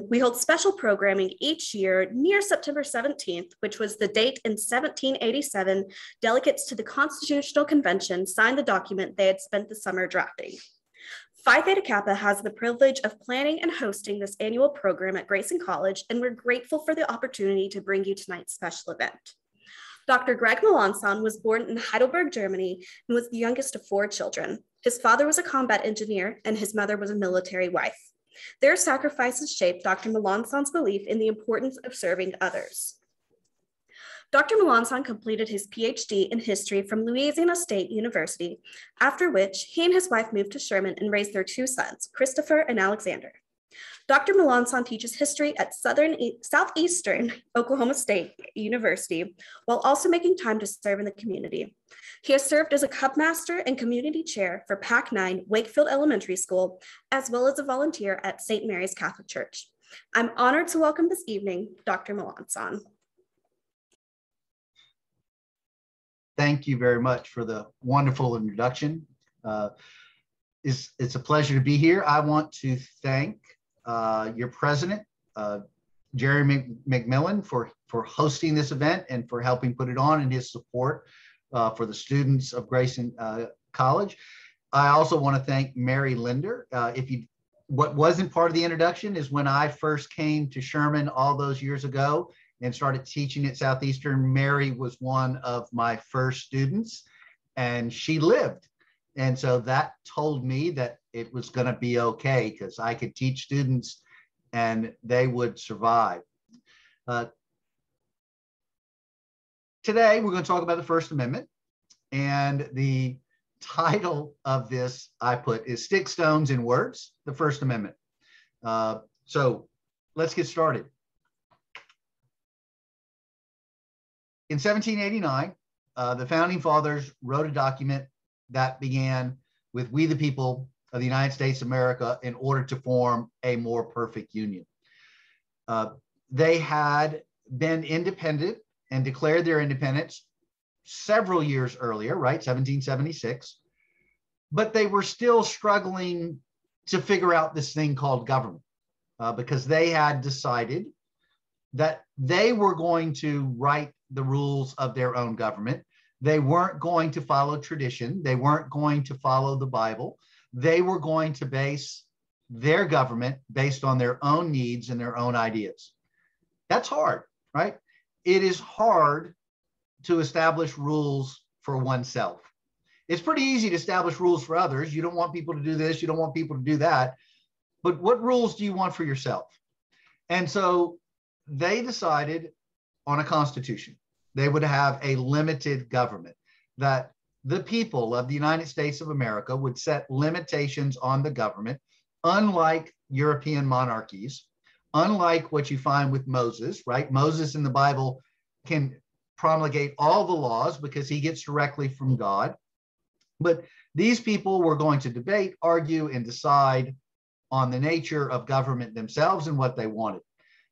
We hold special programming each year near September 17th, which was the date in 1787 delegates to the Constitutional Convention signed the document they had spent the summer drafting. Phi Theta Kappa has the privilege of planning and hosting this annual program at Grayson College, and we're grateful for the opportunity to bring you tonight's special event. Dr. Greg Melancon was born in Heidelberg, Germany, and was the youngest of 4 children. His father was a combat engineer, and his mother was a military wife. Their sacrifices shaped Dr. Melancon's belief in the importance of serving others. Dr. Melancon completed his Ph.D. in history from Louisiana State University, after which he and his wife moved to Sherman and raised their 2 sons, Christopher and Alexander. Dr. Melancon teaches history at Southeastern Oklahoma State University, while also making time to serve in the community. He has served as a Cup Master and Community Chair for PAC 9 Wakefield Elementary School, as well as a volunteer at St. Mary's Catholic Church. I'm honored to welcome this evening, Dr. Melancon. Thank you very much for the wonderful introduction. It's a pleasure to be here. I want to thank your president, Jerry McMillan, for hosting this event and for helping put it on, and his support for the students of Grayson College. I also want to thank Mary Linder. What wasn't part of the introduction is when I first came to Sherman all those years ago and started teaching at Southeastern, Mary was one of my first students, and she lived. And so that told me that it was going to be okay, because I could teach students and they would survive. Today, we're going to talk about the First Amendment, and the title of this I put is Sticks, Stones, and Words, the First Amendment. So let's get started. In 1789, the Founding Fathers wrote a document that began with "We the people of the United States of America" in order to form a more perfect union. They had been independent and declared their independence several years earlier, right, 1776, but they were still struggling to figure out this thing called government, because they had decided that they were going to write the rules of their own government. They weren't going to follow tradition. They weren't going to follow the Bible. They were going to base their government based on their own needs and their own ideas. That's hard, right? It is hard to establish rules for oneself. It's pretty easy to establish rules for others. You don't want people to do this. You don't want people to do that. But what rules do you want for yourself? And so they decided on a constitution. They would have a limited government, that the people of the United States of America would set limitations on the government, unlike European monarchies, unlike what you find with Moses, right? Moses in the Bible can promulgate all the laws because he gets directly from God. But these people were going to debate, argue, and decide on the nature of government themselves and what they wanted.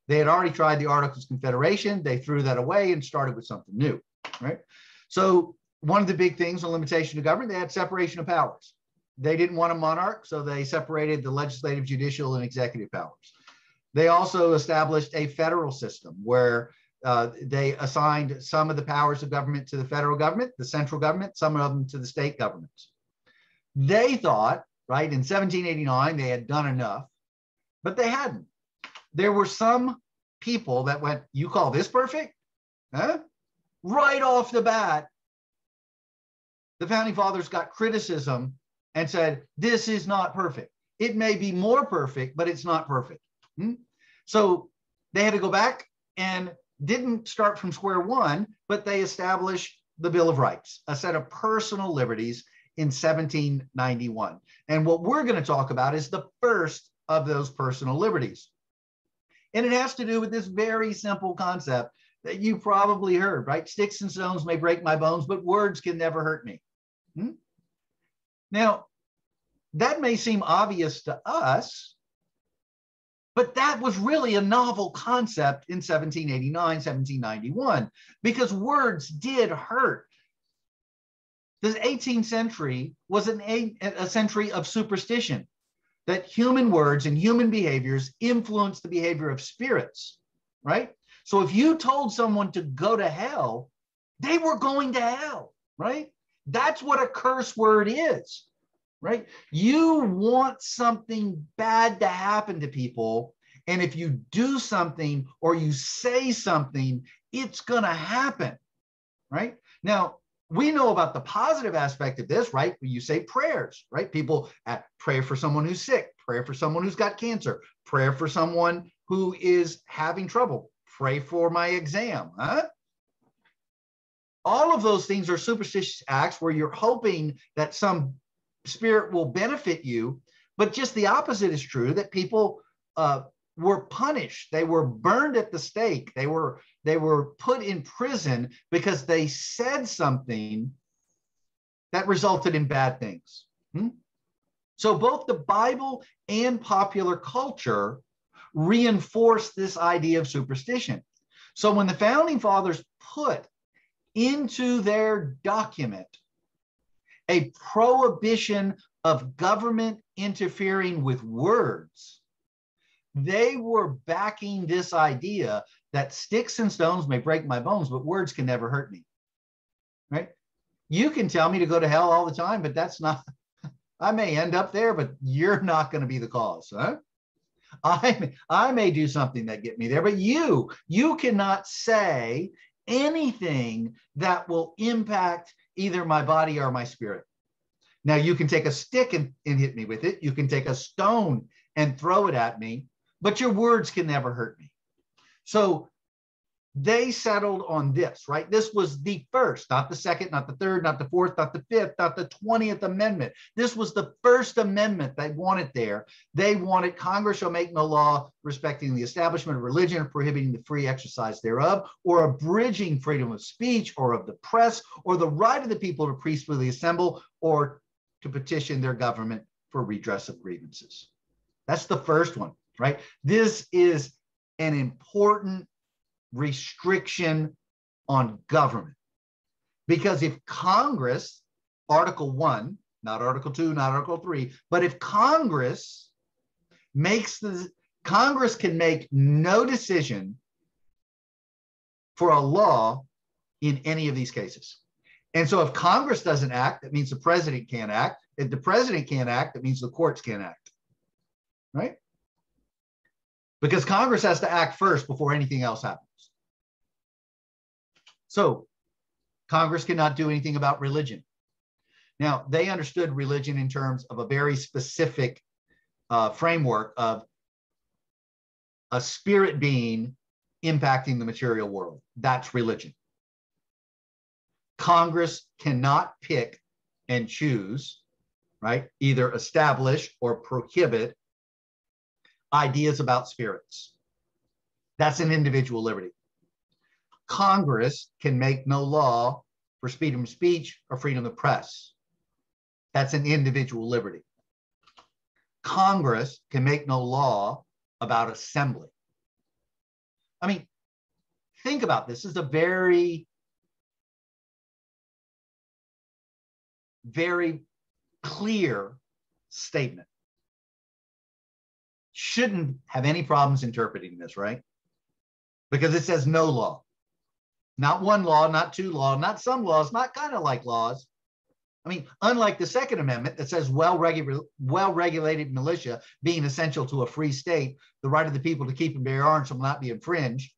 They had already tried the Articles of Confederation. They threw that away and started with something new, right? So one of the big things on limitation of government, they had separation of powers. They didn't want a monarch, so they separated the legislative, judicial, and executive powers. They also established a federal system where they assigned some of the powers of government to the federal government, the central government, some of them to the state governments. They thought, right, in 1789, they had done enough, but they hadn't. There were some people that went, "You call this perfect?" Huh? Right off the bat, the Founding Fathers got criticism and said, "This is not perfect. It may be more perfect, but it's not perfect." So they had to go back and didn't start from square one, but they established the Bill of Rights, a set of personal liberties in 1791. And what we're going to talk about is the first of those personal liberties. And it has to do with this very simple concept that you probably heard, right? Sticks and stones may break my bones, but words can never hurt me. Now, that may seem obvious to us, but that was really a novel concept in 1789, 1791, because words did hurt. The 18th century was a century of superstition. that human words and human behaviors influence the behavior of spirits, right? So if you told someone to go to hell, they were going to hell, right? That's what a curse word is, right? You want something bad to happen to people, and if you do something or you say something, it's going to happen, right? Now, we know about the positive aspect of this, right? When you say prayers, right? People pray for someone who's sick, pray for someone who's got cancer, pray for someone who is having trouble, pray for my exam, huh? All of those things are superstitious acts where you're hoping that some spirit will benefit you, but just the opposite is true, that people were punished. They were burned at the stake. They were put in prison because they said something that resulted in bad things. So both the Bible and popular culture reinforce this idea of superstition. So when the founding fathers put into their document a prohibition of government interfering with words, they were backing this idea that sticks and stones may break my bones, but words can never hurt me, right? You can tell me to go to hell all the time, but that's not, I may end up there, but you're not going to be the cause, huh? I may do something that get me there, but you cannot say anything that will impact either my body or my spirit. Now, you can take a stick and hit me with it. You can take a stone and throw it at me, but your words can never hurt me. So they settled on this, right? This was the first, not the second, not the third, not the fourth, not the fifth, not the 20th Amendment. This was the first amendment they wanted there. They wanted Congress shall make no law respecting the establishment of religion or prohibiting the free exercise thereof, or abridging freedom of speech or of the press, or the right of the people to peacefully assemble or to petition their government for redress of grievances. That's the first one, right? This is an important restriction on government, because if Congress, Article 1, not Article 2, not Article 3, but if Congress Congress can make no decision for a law in any of these cases. And so if Congress doesn't act, that means the president can't act. If the president can't act, that means the courts can't act, right? Because Congress has to act first before anything else happens. So Congress cannot do anything about religion. Now, they understood religion in terms of a very specific framework of a spirit being impacting the material world. That's religion. Congress cannot pick and choose, right? Either establish or prohibit ideas about spirits. That's an individual liberty. Congress can make no law for freedom of speech or freedom of press. That's an individual liberty. Congress can make no law about assembly. I mean, think about this. This is a very, very clear statement. Shouldn't have any problems interpreting this, right? Because it says no law. Not one law, not two laws, not some laws, not kind of like laws. I mean, unlike the Second Amendment that says well-regulated militia being essential to a free state, the right of the people to keep and bear arms shall not be infringed.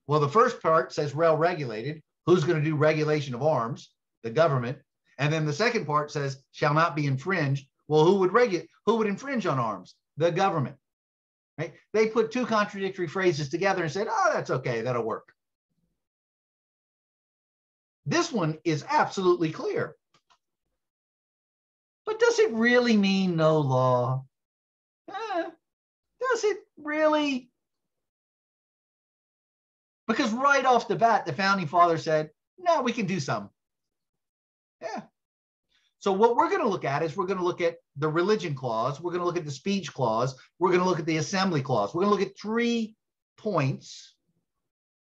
Well, the first part says well-regulated. Who's going to do regulation of arms? The government. And then the second part says shall not be infringed. Well, who would infringe on arms? The government. Right? They put two contradictory phrases together and said, oh, that's okay, that'll work. This one is absolutely clear. But does it really mean no law? Does it really? Because right off the bat, the founding fathers said, no, we can do some. Yeah. So what we're going to look at is we're going to look at the religion clause. We're going to look at the speech clause. We're going to look at the assembly clause. We're going to look at 3 points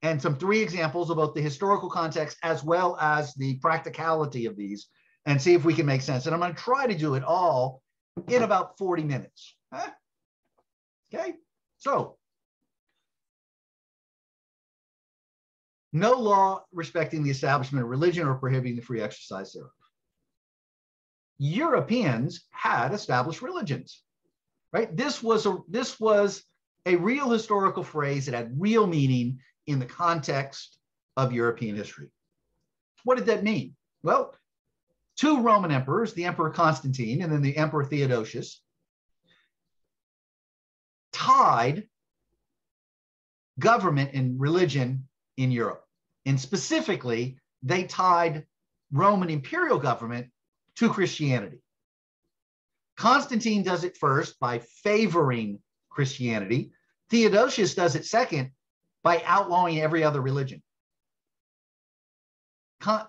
and some 3 examples of both the historical context as well as the practicality of these, and see if we can make sense. And I'm going to try to do it all in about 40 minutes. Huh? Okay, so no law respecting the establishment of religion or prohibiting the free exercise thereof. Europeans had established religions, right? This was a real historical phrase that had real meaning in the context of European history. What did that mean? Well, two Roman emperors, the Emperor Constantine and then the Emperor Theodosius, tied government and religion in Europe. And specifically, they tied Roman imperial government to Christianity. Constantine does it first by favoring Christianity. Theodosius does it second by outlawing every other religion.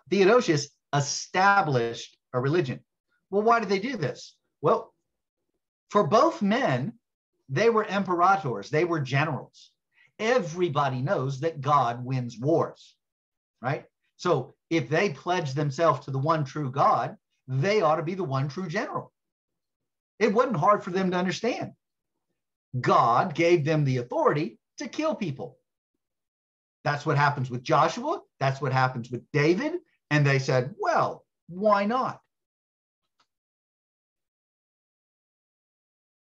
Theodosius established a religion. Well, why did they do this? Well, for both men, they were emperators, they were generals. Everybody knows that God wins wars, right? So if they pledge themselves to the one true God, they ought to be the one true general. It wasn't hard for them to understand. God gave them the authority to kill people. That's what happens with Joshua. That's what happens with David. And they said, well, why not?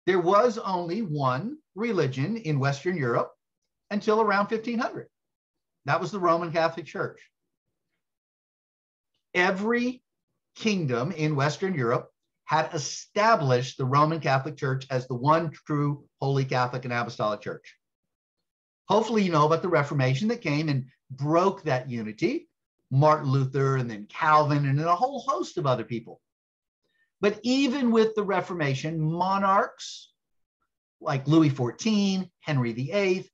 There was only one religion in Western Europe until around 1500. That was the Roman Catholic Church. Every kingdom in Western Europe had established the Roman Catholic Church as the one true Holy Catholic and Apostolic Church. Hopefully you know about the Reformation that came and broke that unity. Martin Luther and then Calvin and then a whole host of other people. But even with the Reformation, monarchs like Louis XIV, Henry VIII,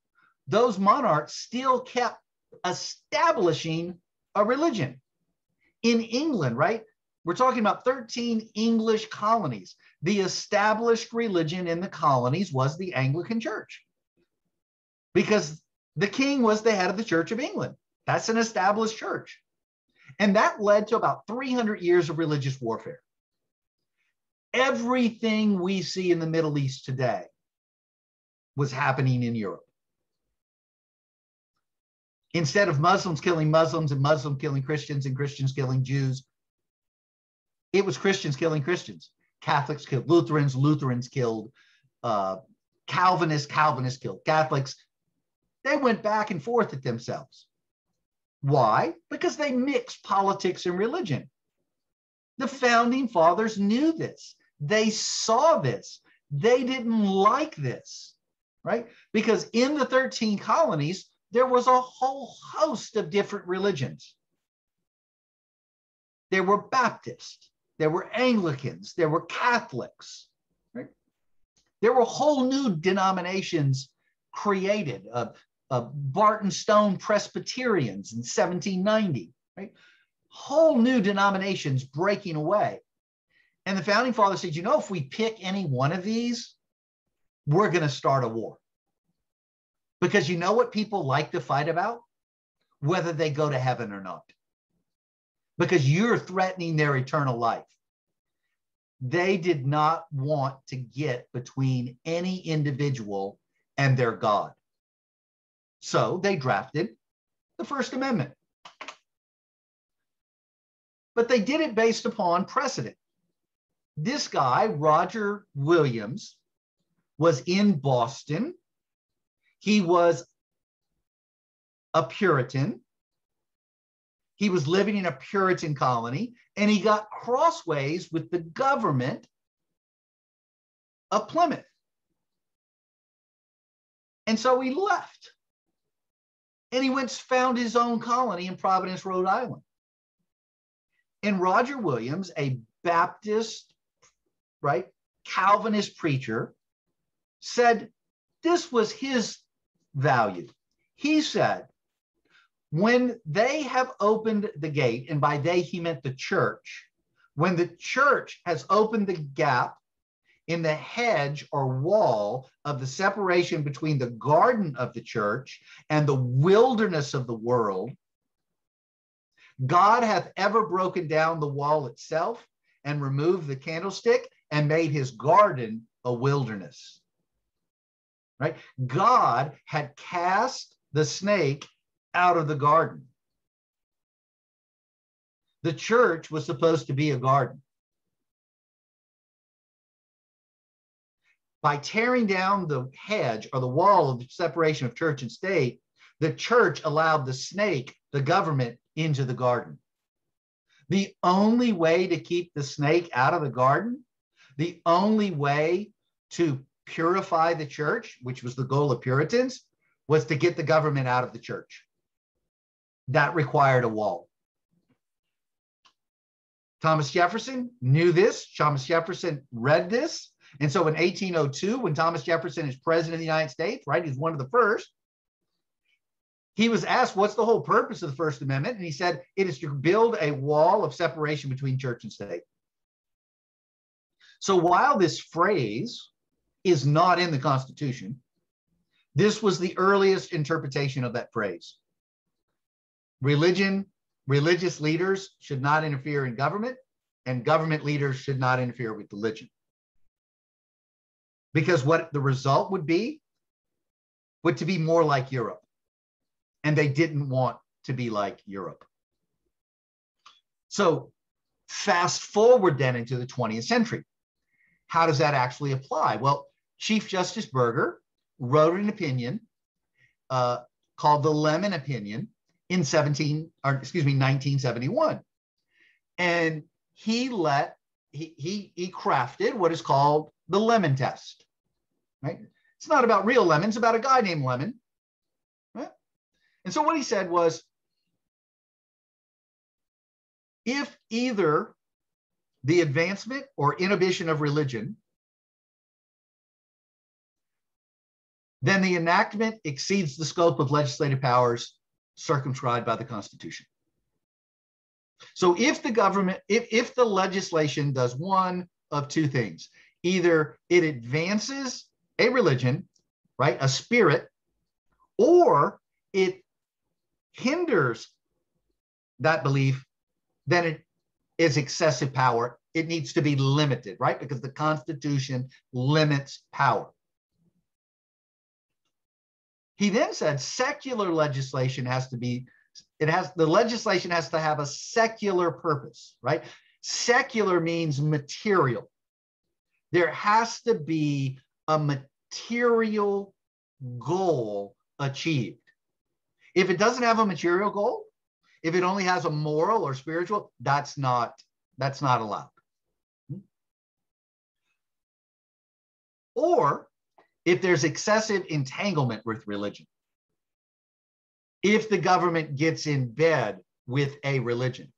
those monarchs still kept establishing a religion. In England, right? We're talking about 13 English colonies. The established religion in the colonies was the Anglican Church because the king was the head of the Church of England. That's an established church. And that led to about 300 years of religious warfare. Everything we see in the Middle East today was happening in Europe. Instead of Muslims killing Muslims and Muslims killing Christians and Christians killing Jews, it was Christians killing Christians. Catholics killed Lutherans, Lutherans killed Calvinists, Calvinists killed Catholics. They went back and forth at themselves. Why? Because they mixed politics and religion. The founding fathers knew this. They saw this. They didn't like this, right? Because in the 13 colonies, there was a whole host of different religions. There were Baptists, there were Anglicans, there were Catholics, right? There were whole new denominations created, Barton Stone Presbyterians in 1790, right? Whole new denominations breaking away. And the founding fathers said, you know, if we pick any one of these, we're going to start a war. Because you know what people like to fight about? Whether they go to heaven or not. Because you're threatening their eternal life. They did not want to get between any individual and their God. So they drafted the First Amendment. But they did it based upon precedent. This guy, Roger Williams, was in Boston. He was a Puritan. He was living in a Puritan colony, and he got crossways with the government of Plymouth. And so he left. And he went and found his own colony in Providence, Rhode Island. And Roger Williams, a Baptist, right, Calvinist preacher, said this was his value. He said, when they have opened the gate, and by they he meant the church, when the church has opened the gap in the hedge or wall of the separation between the garden of the church and the wilderness of the world, God hath ever broken down the wall itself and removed the candlestick and made his garden a wilderness, right? God had cast the snake out of the garden. The church was supposed to be a garden. By tearing down the hedge or the wall of the separation of church and state, the church allowed the snake, the government, into the garden. The only way to keep the snake out of the garden, the only way to purify the church, which was the goal of Puritans, was to get the government out of the church. That required a wall. Thomas Jefferson knew this. Thomas Jefferson read this. And so in 1802, when Thomas Jefferson is president of the United States, right, he's one of the first, he was asked, what's the whole purpose of the First Amendment? And he said, it is to build a wall of separation between church and state. So while this phrase is not in the Constitution, this was the earliest interpretation of that phrase. Religious leaders should not interfere in government, and government leaders should not interfere with religion. Because what the result would be to be more like Europe. And they didn't want to be like Europe. So fast forward then into the 20th century. How does that actually apply? Well, Chief Justice Burger wrote an opinion called the Lemon Opinion in 1971. And he crafted what is called the lemon test, right? It's not about real lemons, it's about a guy named Lemon. Right? And so what he said was, if either the advancement or inhibition of religion, then the enactment exceeds the scope of legislative powers circumscribed by the Constitution. So if the government, if the legislation does one of two things, either it advances a religion, right, a spirit, or it hinders that belief, then it is excessive power. It needs to be limited, right? Because the Constitution limits power. He then said secular legislation has to be, the legislation has to have a secular purpose, right? Secular means material. There has to be a material goal achieved. If it doesn't have a material goal, if it only has a moral or spiritual, that's not allowed. Or if there's excessive entanglement with religion, if the government gets in bed with a religion,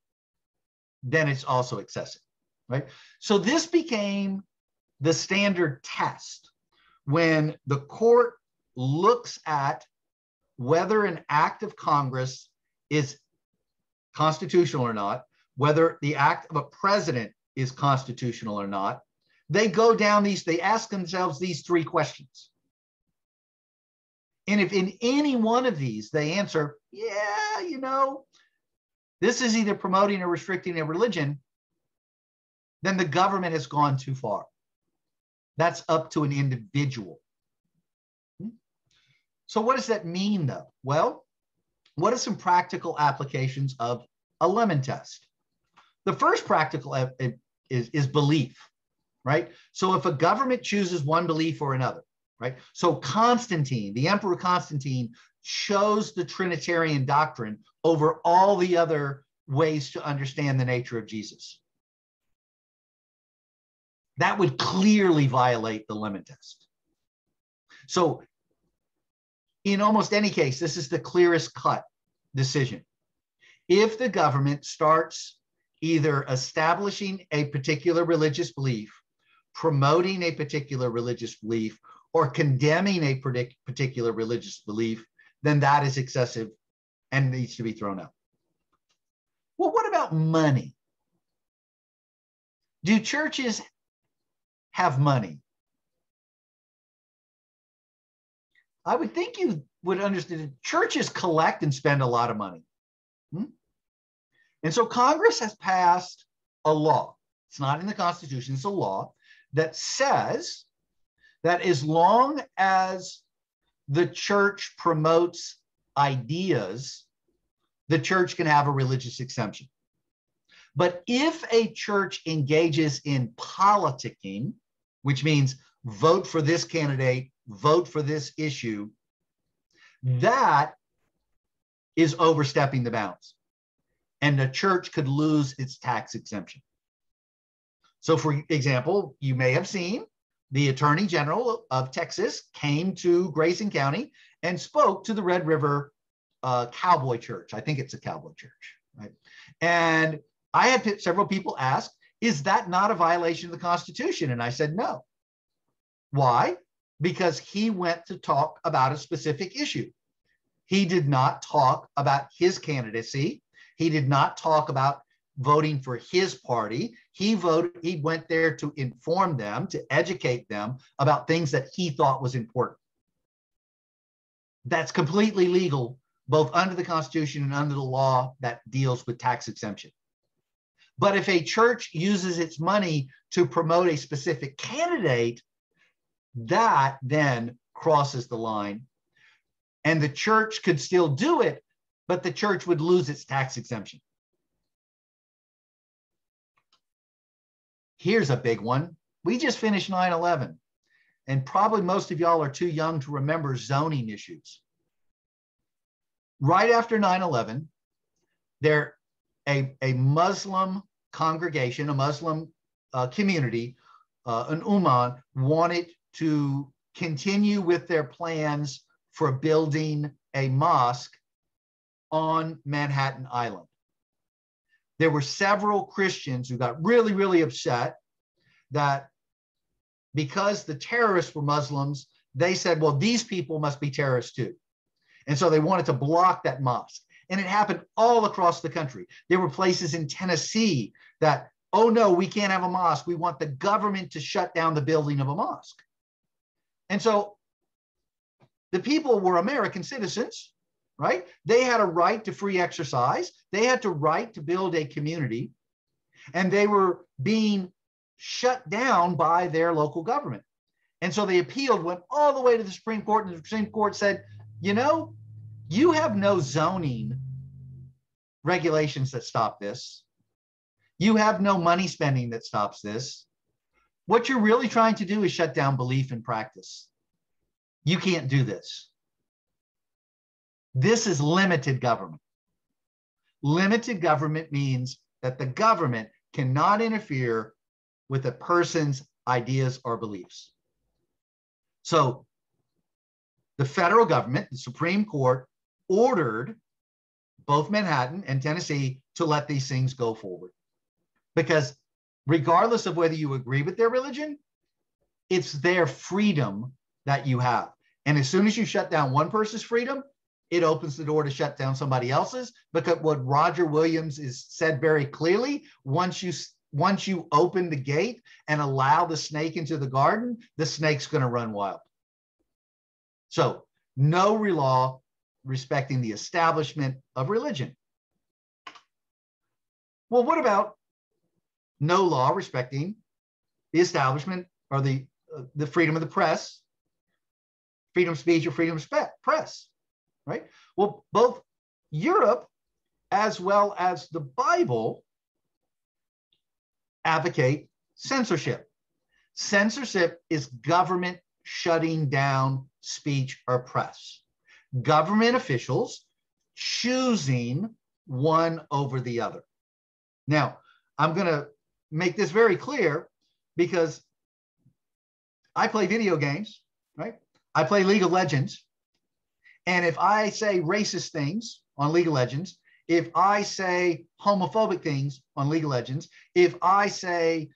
then it's also excessive, right? So this became the standard test when the court looks at whether an act of Congress is constitutional or not, whether the act of a president is constitutional or not. They go down they ask themselves these three questions. And if in any one of these they answer, yeah, you know, this is either promoting or restricting a religion, then the government has gone too far. That's up to an individual. So what does that mean, though? Well, what are some practical applications of a lemon test? The first practical is belief, right? So if a government chooses one belief or another, right? So Constantine, the Emperor Constantine, chose the Trinitarian doctrine over all the other ways to understand the nature of Jesus. That would clearly violate the lemon test. So in almost any case, this is the clearest cut decision. If the government starts either establishing a particular religious belief, promoting a particular religious belief, or condemning a particular religious belief, then that is excessive and needs to be thrown out. Well, what about money? Do churches have money? I would think you would understand churches collect and spend a lot of money. And so Congress has passed a law. It's not in the Constitution, it's a law that says that as long as the church promotes ideas, the church can have a religious exemption. But if a church engages in politicking, which means vote for this candidate, vote for this issue, that is overstepping the bounds. And the church could lose its tax exemption. So for example, you may have seen the Attorney General of Texas came to Grayson County and spoke to the Red River Cowboy Church. I think it's a cowboy church, right? And I had several people ask, is that not a violation of the Constitution? And I said, no. Why? Because he went to talk about a specific issue. He did not talk about his candidacy. He did not talk about voting for his party. He went there to inform them, to educate them about things that he thought was important. That's completely legal, both under the Constitution and under the law that deals with tax exemption. But if a church uses its money to promote a specific candidate, that then crosses the line. And the church could still do it, but the church would lose its tax exemption. Here's a big one. We just finished 9/11, and probably most of y'all are too young to remember zoning issues. Right after 9/11, a Muslim congregation, a Muslim community, an Ummah, wanted to continue with their plans for building a mosque on Manhattan Island. There were several Christians who got really, really upset that because the terrorists were Muslims, they said, well, these people must be terrorists too. And so they wanted to block that mosque. And it happened all across the country. There were places in Tennessee that, oh no, we can't have a mosque. We want the government to shut down the building of a mosque. And so the people were American citizens, right? They had a right to free exercise. They had the right to build a community, and they were being shut down by their local government. And so they appealed, went all the way to the Supreme Court, and the Supreme Court said, you know, you have no zoning regulations that stop this. You have no money spending that stops this. What you're really trying to do is shut down belief and practice. You can't do this. This is limited government. Limited government means that the government cannot interfere with a person's ideas or beliefs. So the federal government, the Supreme Court, ordered both Manhattan and Tennessee to let these things go forward. Because regardless of whether you agree with their religion, it's their freedom that you have. And as soon as you shut down one person's freedom, it opens the door to shut down somebody else's. Because what Roger Williams is said very clearly, once you open the gate and allow the snake into the garden, the snake's going to run wild. So no law respecting the establishment of religion. Well, what about no law respecting the establishment or the freedom of the press, freedom of speech or freedom of press, right? Well, both Europe as well as the Bible advocate censorship. Censorship is government shutting down speech or press. Government officials choosing one over the other. Now, I'm going to make this very clear because I play video games, right? I play League of Legends. And if I say racist things on League of Legends, if I say homophobic things on League of Legends, if I say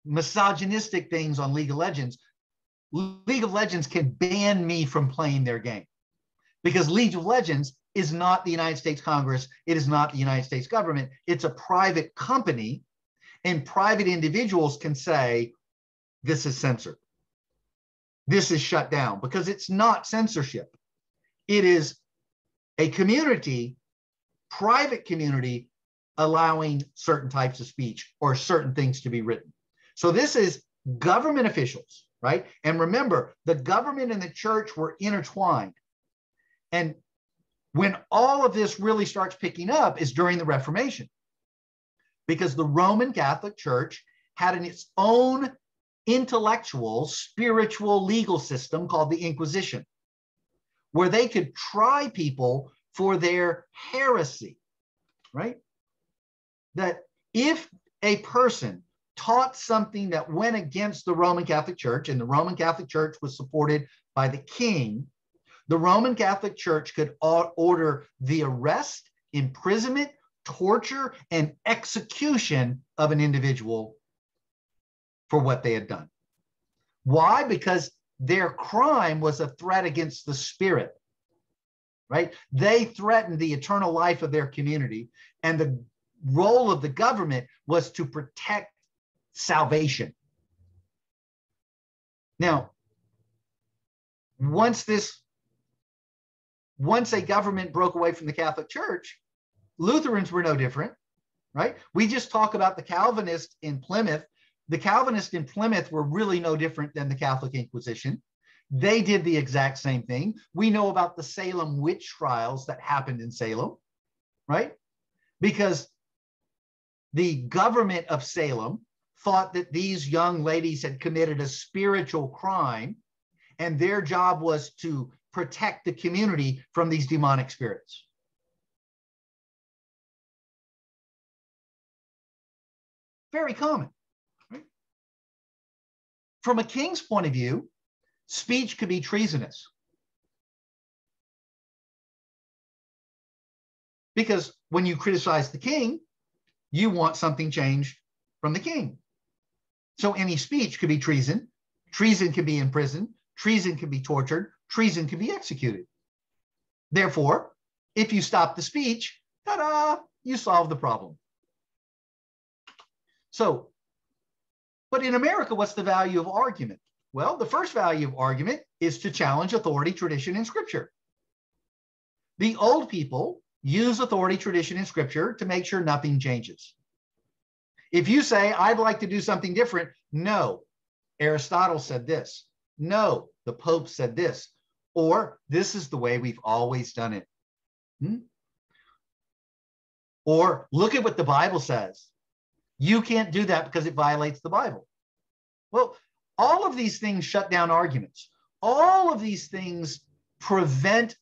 misogynistic things on League of Legends can ban me from playing their game. Because League of Legends is not the United States Congress. It is not the United States government. It's a private company, and private individuals can say, this is censored. This is shut down, because it's not censorship. It is a community, private community, allowing certain types of speech or certain things to be written. So this is government officials, right? And remember, the government and the church were intertwined. And when all of this really starts picking up is during the Reformation, because the Roman Catholic Church had its own intellectual, spiritual, legal system called the Inquisition, where they could try people for their heresy, right? That if a person taught something that went against the Roman Catholic Church, and the Roman Catholic Church was supported by the king, the Roman Catholic Church could order the arrest, imprisonment, torture, and execution of an individual for what they had done. Why? Because their crime was a threat against the spirit, right? They threatened the eternal life of their community, and the role of the government was to protect salvation. Now, once a government broke away from the Catholic Church, Lutherans were no different, right? We just talk about the Calvinists in Plymouth. The Calvinists in Plymouth were really no different than the Catholic Inquisition. They did the exact same thing. We know about the Salem witch trials that happened in Salem, right? Because the government of Salem thought that these young ladies had committed a spiritual crime, and their job was to protect the community from these demonic spirits. Very common. Right? From a king's point of view, speech could be treasonous. Because when you criticize the king, you want something changed from the king. So any speech could be treason. Treason can be in prison. Treason can be tortured. Treason can be executed. Therefore, if you stop the speech, ta-da, you solve the problem. So, but in America, what's the value of argument? Well, the first value of argument is to challenge authority, tradition, and scripture. The old people use authority, tradition, and scripture to make sure nothing changes. If you say, I'd like to do something different, no, Aristotle said this. No, the Pope said this. Or this is the way we've always done it. Or look at what the Bible says. You can't do that because it violates the Bible. Well, all of these things shut down arguments. All of these things prevent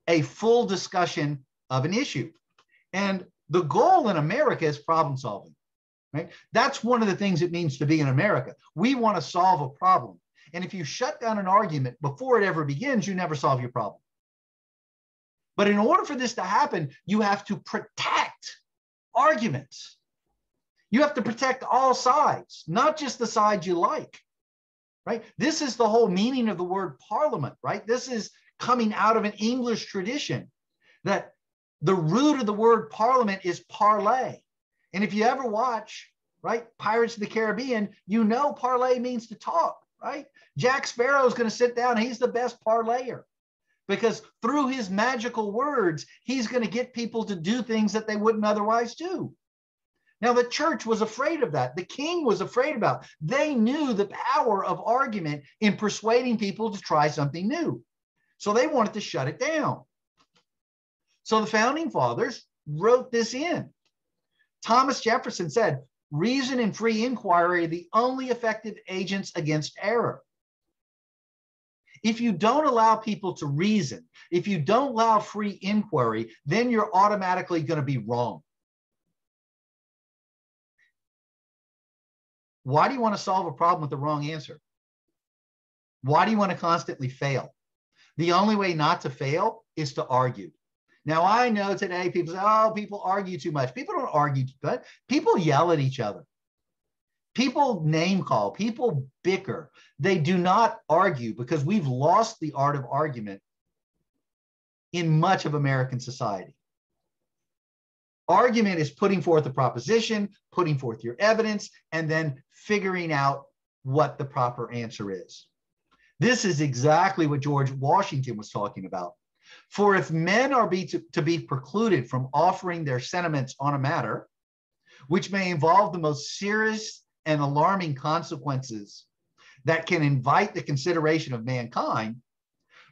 a full discussion of an issue. And the goal in America is problem solving, right? That's one of the things it means to be in America. We want to solve a problem. And if you shut down an argument before it ever begins, you never solve your problem. But in order for this to happen, you have to protect arguments. You have to protect all sides, not just the side you like, right? This is the whole meaning of the word parliament, right? This is coming out of an English tradition, that the root of the word parliament is parlay. And if you ever watch, right, Pirates of the Caribbean, you know parlay means to talk, right? Jack Sparrow is going to sit down. He's the best parlayer because through his magical words, he's going to get people to do things that they wouldn't otherwise do. Now, the church was afraid of that. The king was afraid about it. They knew the power of argument in persuading people to try something new. So they wanted to shut it down. So the founding fathers wrote this in. Thomas Jefferson said, reason and free inquiry are the only effective agents against error. If you don't allow people to reason, if you don't allow free inquiry, then you're automatically going to be wrong. Why do you want to solve a problem with the wrong answer? Why do you want to constantly fail? The only way not to fail is to argue. Now, I know today people say, oh, people argue too much. People don't argue too much. People yell at each other. People name call. People bicker. They do not argue because we've lost the art of argument in much of American society. Argument is putting forth a proposition, putting forth your evidence, and then figuring out what the proper answer is. This is exactly what George Washington was talking about. For if men are to be precluded from offering their sentiments on a matter, which may involve the most serious and alarming consequences that can invite the consideration of mankind,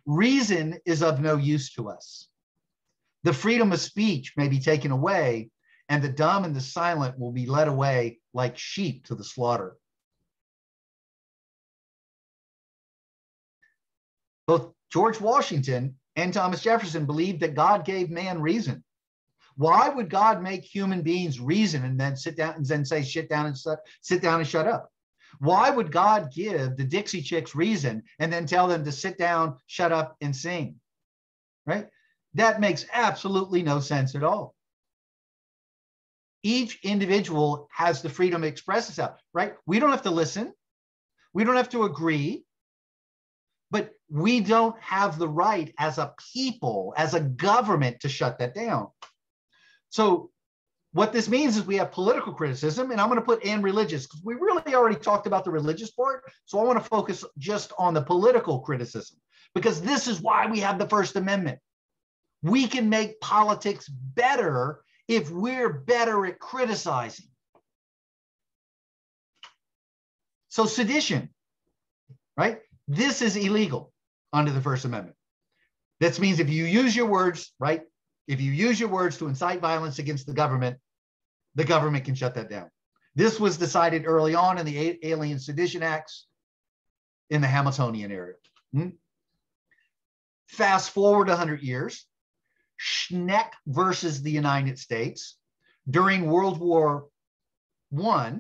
reason is of no use to us. The freedom of speech may be taken away, and the dumb and the silent will be led away like sheep to the slaughter. Both George Washington and Thomas Jefferson believed that God gave man reason. Why would God make human beings reason and then sit down and then say, sit down and shut up? Why would God give the Dixie Chicks reason and then tell them to sit down, shut up, and sing? Right? That makes absolutely no sense at all. Each individual has the freedom to express itself, right? We don't have to listen. We don't have to agree. But we don't have the right as a people, as a government, to shut that down. So what this means is we have political criticism, and I'm going to put and religious, because we really already talked about the religious part. So I want to focus just on the political criticism, because this is why we have the First Amendment. We can make politics better if we're better at criticizing. So sedition, right? This is illegal under the First Amendment. That means if you use your words, right? If you use your words to incite violence against the government can shut that down. This was decided early on in the Alien Sedition Acts in the Hamiltonian era. Fast forward 100 years, Schneck versus the United States. During World War I,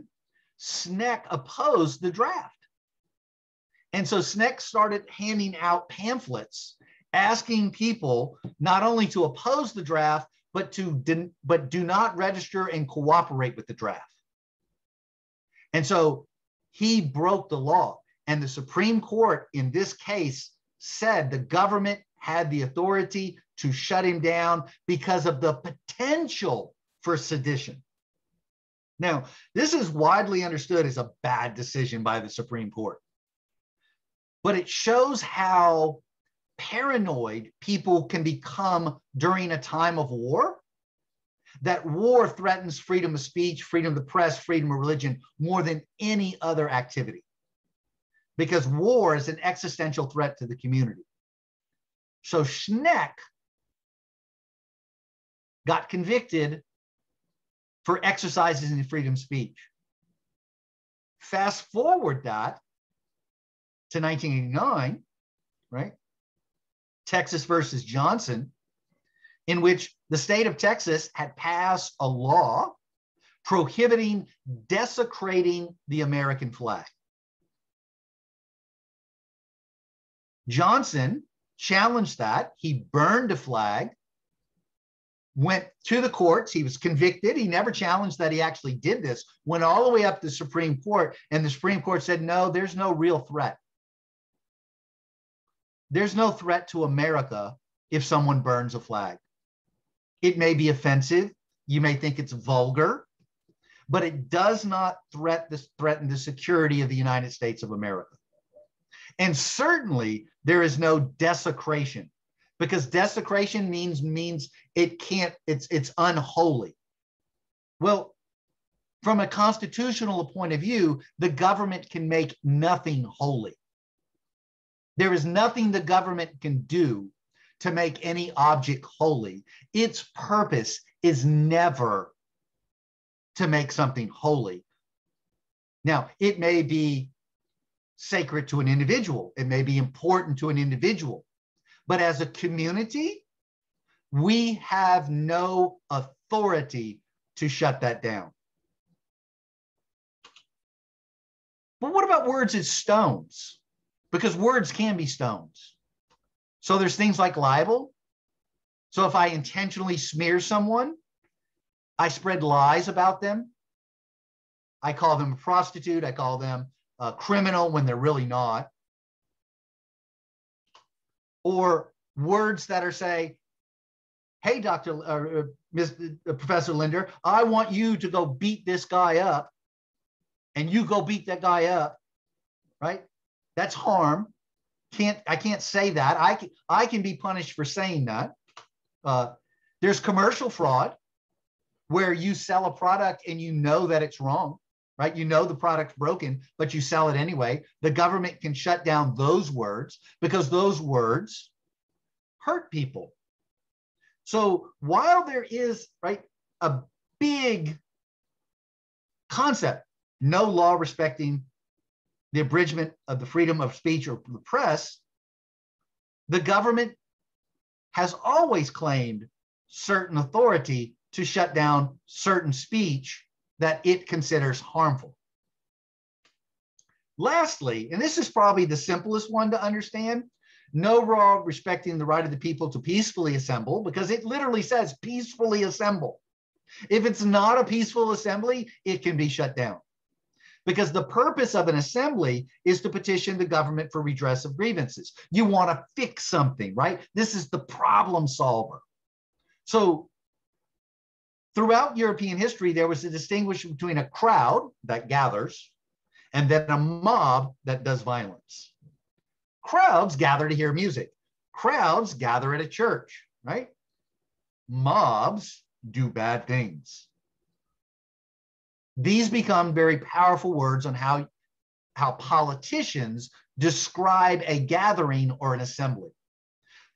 Schneck opposed the draft. And so Schneck started handing out pamphlets asking people not only to oppose the draft, but do not register and cooperate with the draft. And so he broke the law. And the Supreme Court in this case said the government had the authority to shut him down because of the potential for sedition. Now, this is widely understood as a bad decision by the Supreme Court. But it shows how paranoid people can become during a time of war, that war threatens freedom of speech, freedom of the press, freedom of religion more than any other activity, because war is an existential threat to the community. So Schneck got convicted for exercises in freedom of speech. Fast forward that to 1989, right? Texas versus Johnson, in which the state of Texas had passed a law prohibiting desecrating the American flag. Johnson challenged that. He burned a flag, went to the courts. He was convicted. He never challenged that he actually did this. Went all the way up to the Supreme Court, and the Supreme Court said, no, there's no real threat. There's no threat to America if someone burns a flag. It may be offensive. You may think it's vulgar, but it does not threaten the security of the United States of America. And certainly there is no desecration, because desecration means it can't, it's unholy. Well, from a constitutional point of view, the government can make nothing holy. There is nothing the government can do to make any object holy. Its purpose is never to make something holy. Now, it may be sacred to an individual. It may be important to an individual. But as a community, we have no authority to shut that down. But what about words as stones? Because words can be stones. So there's things like libel. So if I intentionally smear someone, I spread lies about them. I call them a prostitute. I call them a criminal when they're really not. Or words that are say, hey, Professor Linder, I want you to go beat this guy up, and you go beat that guy up, right? That's harm. I can't say that. I can be punished for saying that. There's commercial fraud, where you sell a product and you know that it's wrong. right? You know the product's broken, but you sell it anyway. The government can shut down those words because those words hurt people. So while there is, right, a big concept, no law respecting the abridgment of the freedom of speech or the press, the government has always claimed certain authority to shut down certain speech that it considers harmful. Lastly, and this is probably the simplest one to understand, no law respecting the right of the people to peacefully assemble, because it literally says peacefully assemble. If it's not a peaceful assembly, it can be shut down. Because the purpose of an assembly is to petition the government for redress of grievances. You want to fix something, right? This is the problem solver. So throughout European history, there was a distinction between a crowd that gathers and then a mob that does violence. Crowds gather to hear music. Crowds gather at a church, right? Mobs do bad things. These become very powerful words on how politicians describe a gathering or an assembly.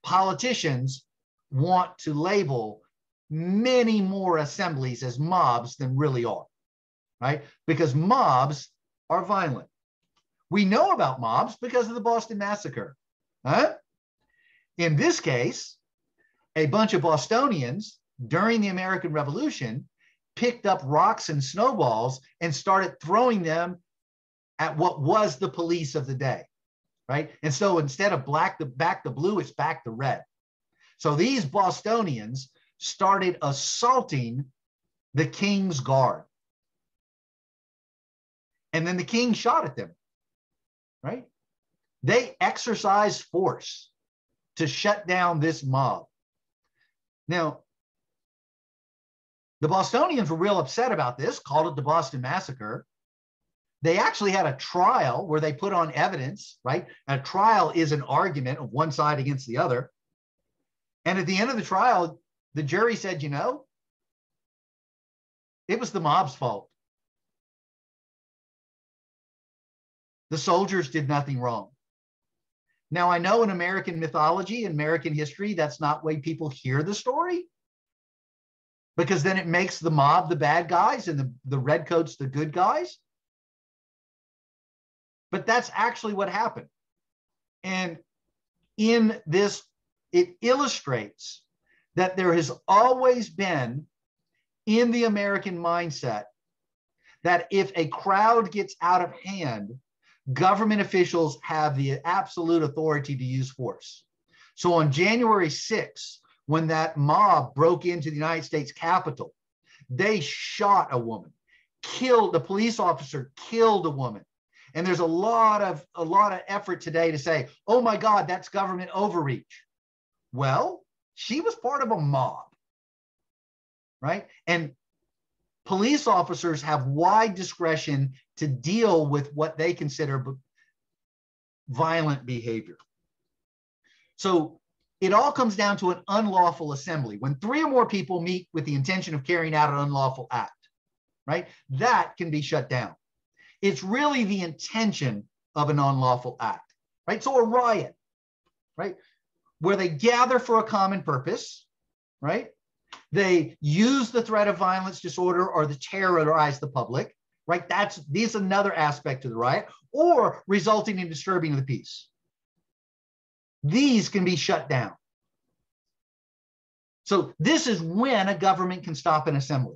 Politicians want to label many more assemblies as mobs than really are, right? Because mobs are violent. We know about mobs because of the Boston Massacre. Huh? In this case, a bunch of Bostonians during the American Revolution picked up rocks and snowballs and started throwing them at what was the police of the day, right? And so instead of back to blue, it's back to red. So these Bostonians started assaulting the king's guard. And then the king shot at them, right? They exercised force to shut down this mob. Now, the Bostonians were real upset about this, called it the Boston Massacre. They actually had a trial where they put on evidence, right? A trial is an argument of one side against the other. And at the end of the trial, the jury said, you know, it was the mob's fault. The soldiers did nothing wrong. Now, I know in American mythology and American history, that's not the way people hear the story, because then it makes the mob the bad guys and the redcoats the good guys. But that's actually what happened. And in this, it illustrates that there has always been in the American mindset that if a crowd gets out of hand, government officials have the absolute authority to use force. So on January 6th, when that mob broke into the United States Capitol, they shot a woman, killed the police officer, killed a woman. And there's a lot of effort today to say, oh my God, that's government overreach. Well, she was part of a mob, right? And police officers have wide discretion to deal with what they consider violent behavior. So it all comes down to an unlawful assembly. When 3 or more people meet with the intention of carrying out an unlawful act, right? That can be shut down. It's really the intention of an unlawful act, right? So a riot, right? Where they gather for a common purpose, right? They use the threat of violence, disorder, or to terrorize the public, right? This is another aspect of the riot, or resulting in disturbing of the peace. These can be shut down. So this is when a government can stop an assembly.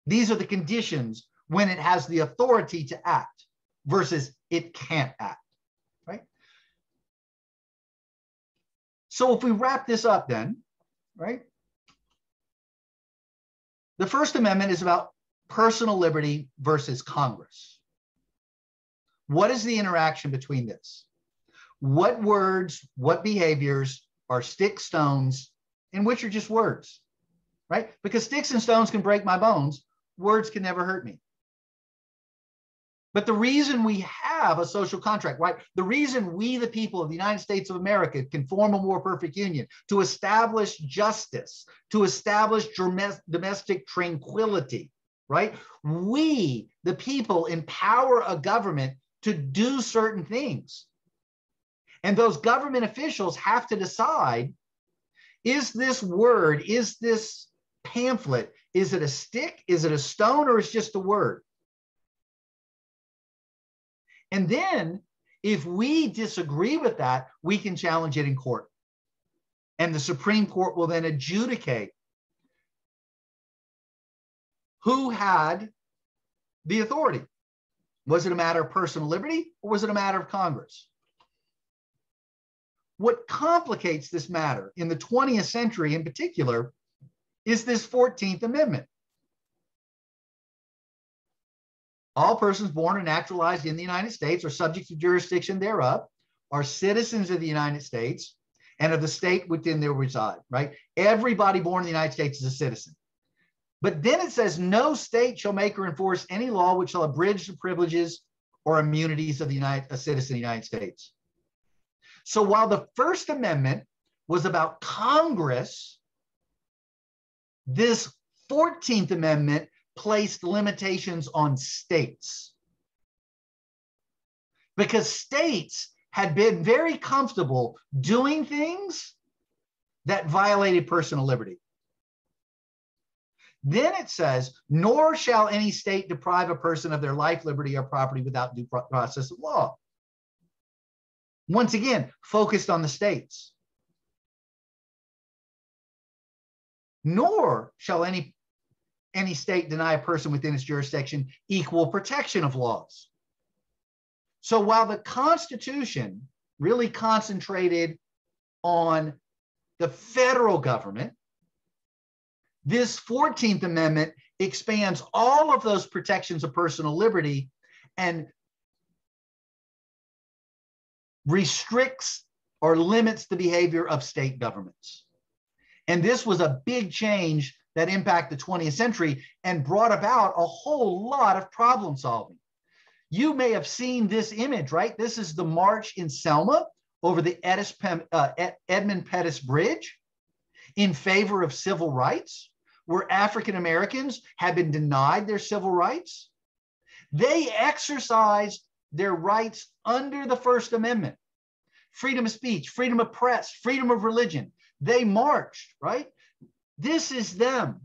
These are the conditions when it has the authority to act versus it can't act, right? So if we wrap this up then, right? The First Amendment is about personal liberty versus Congress. What is the interaction between this? What words, what behaviors are sticks, stones, and which are just words, right? Because sticks and stones can break my bones, words can never hurt me. But the reason we have a social contract, right? The reason we, the people of the United States of America, can form a more perfect union, to establish justice, to establish domestic tranquility, right? We, the people, empower a government to do certain things. And those government officials have to decide, is this word, is this pamphlet, is it a stick, is it a stone, or is it just a word? And then if we disagree with that, we can challenge it in court. And the Supreme Court will then adjudicate who had the authority. Was it a matter of personal liberty, or was it a matter of Congress? What complicates this matter in the 20th century in particular is this 14th Amendment. All persons born and naturalized in the United States are subject to jurisdiction thereof, are citizens of the United States and of the state within their reside, right? Everybody born in the United States is a citizen. But then it says, no state shall make or enforce any law which shall abridge the privileges or immunities of a citizen of the United States. So while the First Amendment was about Congress, this 14th Amendment placed limitations on states, because states had been very comfortable doing things that violated personal liberty. Then it says, nor shall any state deprive a person of their life, liberty, or property without due process of law. Once again, focused on the states. Nor shall any state deny a person within its jurisdiction equal protection of laws. So while the Constitution really concentrated on the federal government, this 14th Amendment expands all of those protections of personal liberty and restricts or limits the behavior of state governments. And this was a big change that impacted the 20th century and brought about a whole lot of problem solving. You may have seen this image, right? This is the march in Selma over the Edmund Pettus Bridge in favor of civil rights, where African Americans have been denied their civil rights. They exercised their rights under the First Amendment. Freedom of speech, freedom of press, freedom of religion. They marched, right? This is them.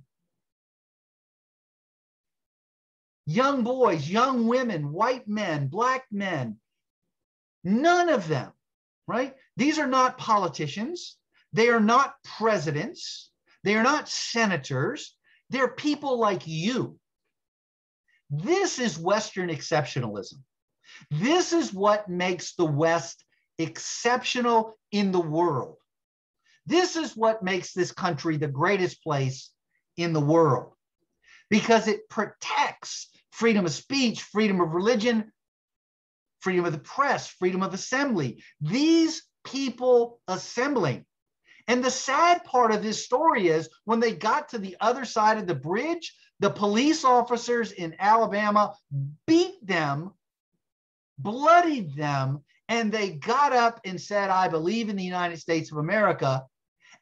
Young boys, young women, white men, black men, none of them, right? These are not politicians. They are not presidents. They are not senators. They're people like you. This is Western exceptionalism. This is what makes the West exceptional in the world. This is what makes this country the greatest place in the world, because it protects freedom of speech, freedom of religion, freedom of the press, freedom of assembly. These people assembling. And the sad part of this story is when they got to the other side of the bridge, the police officers in Alabama beat them, bloodied them, and they got up and said, I believe in the United States of America.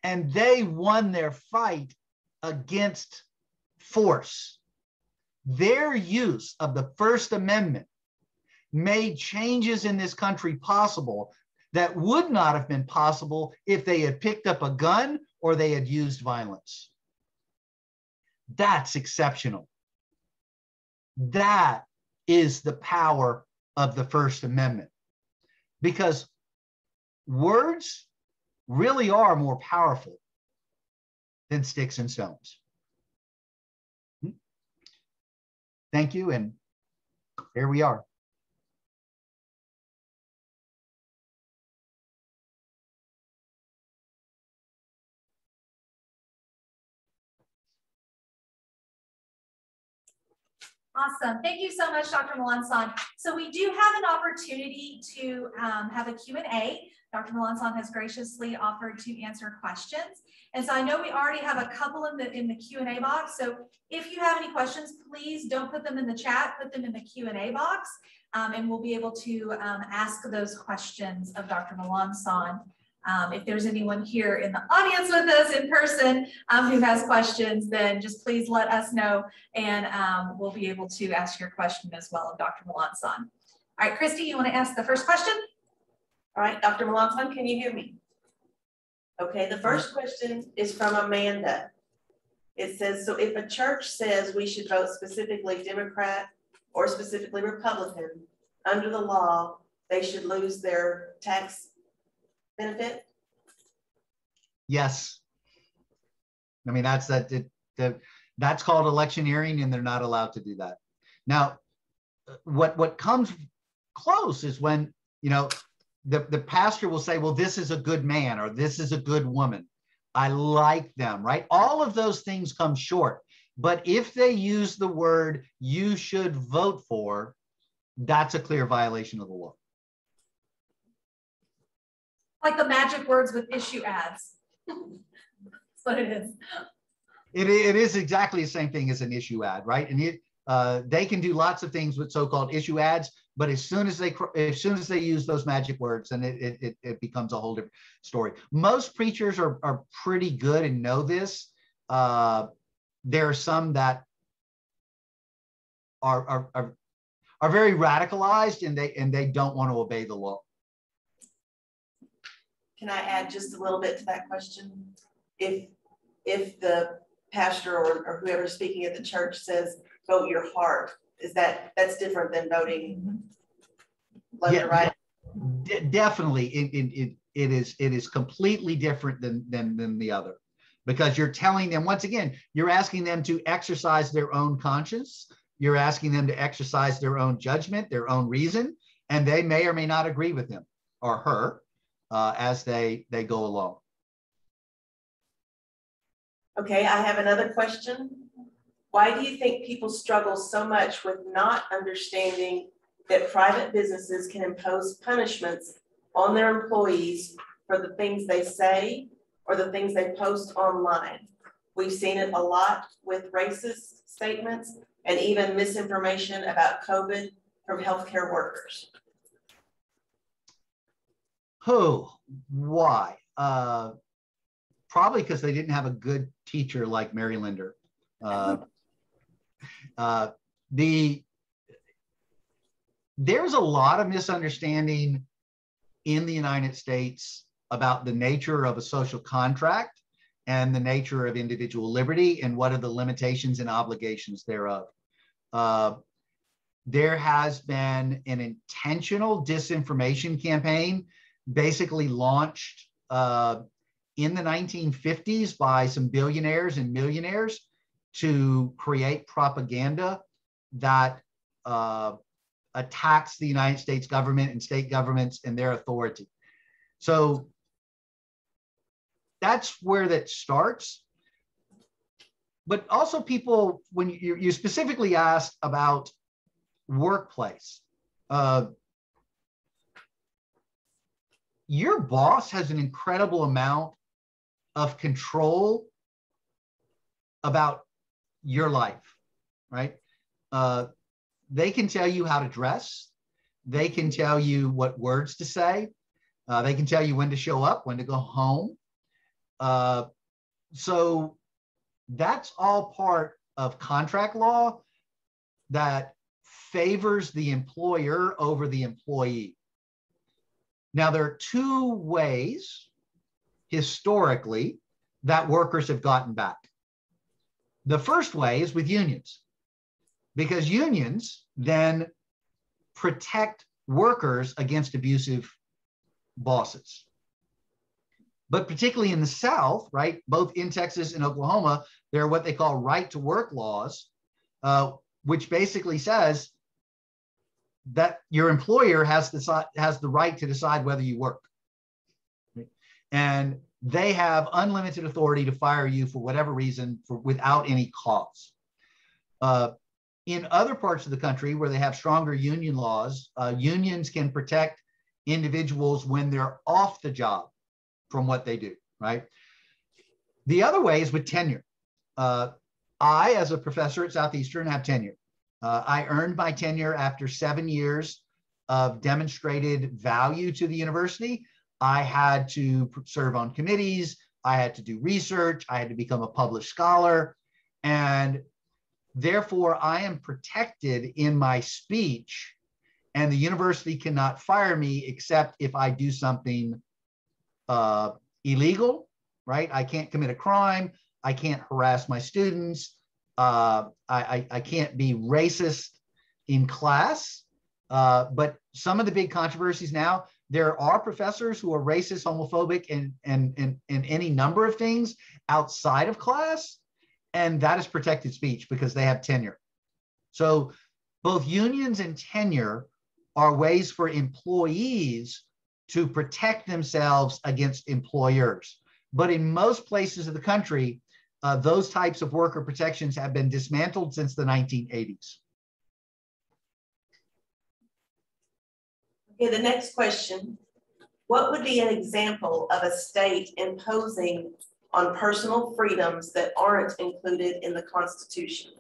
And they won their fight against force. Their use of the First Amendment made changes in this country possible that would not have been possible if they had picked up a gun or they had used violence. That's exceptional. That is the power of the First Amendment, because words really are more powerful than sticks and stones. Thank you, and here we are. Awesome. Thank you so much, Dr. Melancon. So we do have an opportunity to have a Q&A. Dr. Melancon has graciously offered to answer questions. And so I know we already have a couple in the Q&A box. So if you have any questions, please don't put them in the chat, put them in the Q&A box, and we'll be able to ask those questions of Dr. Melancon. If there's anyone here in the audience with us in person who has questions, then just please let us know, and we'll be able to ask your question as well of Dr. Melancon. All right, Christy, you want to ask the first question? All right, Dr. Melancon, can you hear me? Okay, the first question is from Amanda. It says, so if a church says we should vote specifically Democrat or specifically Republican, under the law, they should lose their tax benefit? Yes. I mean, that's called electioneering, and they're not allowed to do that. Now, what comes close is when, you know, the pastor will say, well, this is a good man, or this is a good woman. I like them, right? All of those things come short. But if they use the word you should vote for, that's a clear violation of the law. Like the magic words with issue ads. That's what it is. It is exactly the same thing as an issue ad, right? And they can do lots of things with so-called issue ads, but as soon as they use those magic words, then it becomes a whole different story. Most preachers are pretty good and know this. There are some that are very radicalized, and they don't want to obey the law. Can I add just a little bit to that question? If the pastor or whoever's speaking at the church says, vote your heart, that's different than voting left or right? Definitely, it is completely different than the other, because you're telling them, once again, you're asking them to exercise their own conscience. You're asking them to exercise their own judgment, their own reason, and they may or may not agree with him or her as they go along. Okay, I have another question. Why do you think people struggle so much with not understanding that private businesses can impose punishments on their employees for the things they say or the things they post online? We've seen it a lot with racist statements and even misinformation about COVID from healthcare workers. Why? Probably because they didn't have a good teacher like Mary Linder. There's a lot of misunderstanding in the United States about the nature of a social contract and the nature of individual liberty and what are the limitations and obligations thereof. There has been an intentional disinformation campaign basically launched in the 1950s by some billionaires and millionaires to create propaganda that attacks the United States government and state governments and their authority. So that's where that starts. But also people, when you specifically asked about workplace, your boss has an incredible amount of control about your life, right? They can tell you how to dress. They can tell you what words to say. They can tell you when to show up, when to go home. So that's all part of contract law that favors the employer over the employee. Now, there are two ways historically that workers have gotten back. The first way is with unions, because unions then protect workers against abusive bosses. But particularly in the South, right, both in Texas and Oklahoma, there are what they call right to work laws, which basically says that your employer has the right to decide whether you work. And they have unlimited authority to fire you for whatever reason without any cause. In other parts of the country where they have stronger union laws, unions can protect individuals when they're off the job from what they do, right? The other way is with tenure. I, as a professor at Southeastern, have tenure. I earned my tenure after 7 years of demonstrated value to the university. I had to serve on committees. I had to do research. I had to become a published scholar. And therefore, I am protected in my speech, and the university cannot fire me except if I do something illegal, right? I can't commit a crime. I can't harass my students. I can't be racist in class. But some of the big controversies now, there are professors who are racist, homophobic, and any number of things outside of class. And that is protected speech because they have tenure. So both unions and tenure are ways for employees to protect themselves against employers. But in most places of the country, those types of worker protections have been dismantled since the 1980s. Okay, the next question. What would be an example of a state imposing on personal freedoms that aren't included in the Constitution?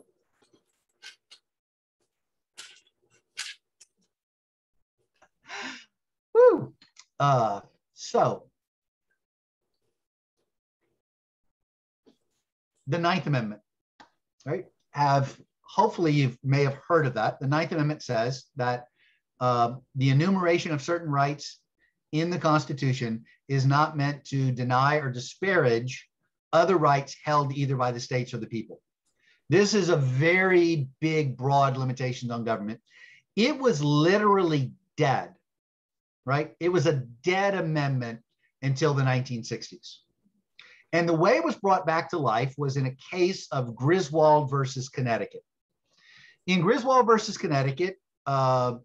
Woo. So the Ninth Amendment, right? Hopefully you may have heard of that. The Ninth Amendment says that the enumeration of certain rights in the Constitution is not meant to deny or disparage other rights held either by the states or the people. This is a very big, broad limitation on government. It was literally dead, right? It was a dead amendment until the 1960s. And the way it was brought back to life was in a case of Griswold versus Connecticut. In Griswold versus Connecticut, a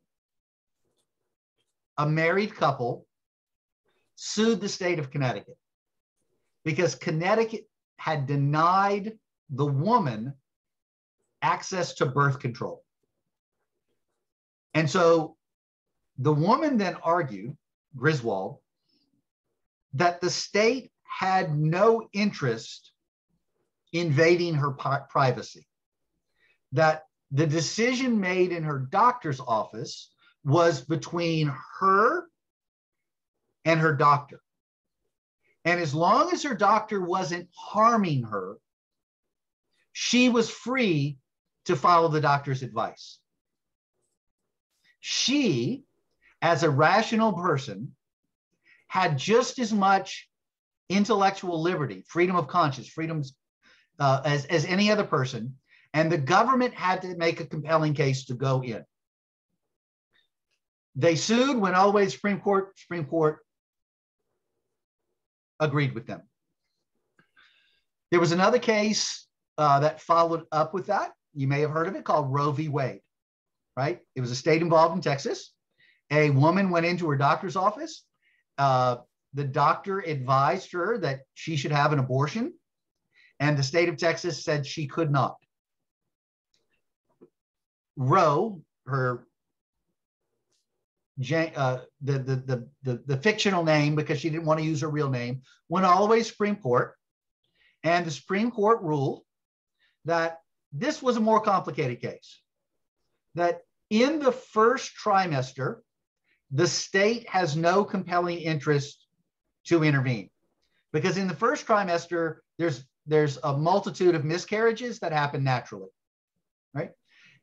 married couple sued the state of Connecticut because Connecticut had denied the woman access to birth control. And so the woman then argued, Griswold, that the state had no interest invading her privacy, that the decision made in her doctor's office was between her and her doctor. And as long as her doctor wasn't harming her, she was free to follow the doctor's advice. She, as a rational person, had just as much intellectual liberty, freedom of conscience, freedoms as any other person, and the government had to make a compelling case to go in. They sued, went all the way to Supreme Court. Supreme Court agreed with them. There was another case that followed up with that. You may have heard of it, called Roe v. Wade, right? It was a state involved in Texas. A woman went into her doctor's office. The doctor advised her that she should have an abortion, and the state of Texas said she could not. Roe, the fictional name, because she didn't want to use her real name, went all the way to Supreme Court, and the Supreme Court ruled that this was a more complicated case, that in the first trimester, the state has no compelling interest to intervene, because in the first trimester, there's a multitude of miscarriages that happen naturally, right?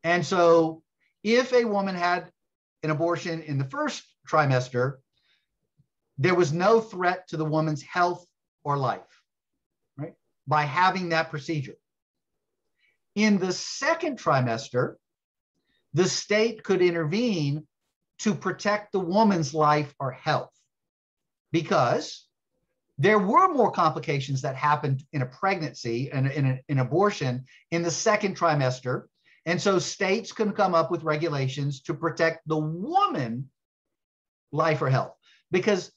And so if a woman had an abortion in the first trimester, there was no threat to the woman's health or life, right, by having that procedure. In the second trimester, the state could intervene to protect the woman's life or health, because there were more complications that happened in a pregnancy and in an abortion in the second trimester. And so states can come up with regulations to protect the woman life or health. Because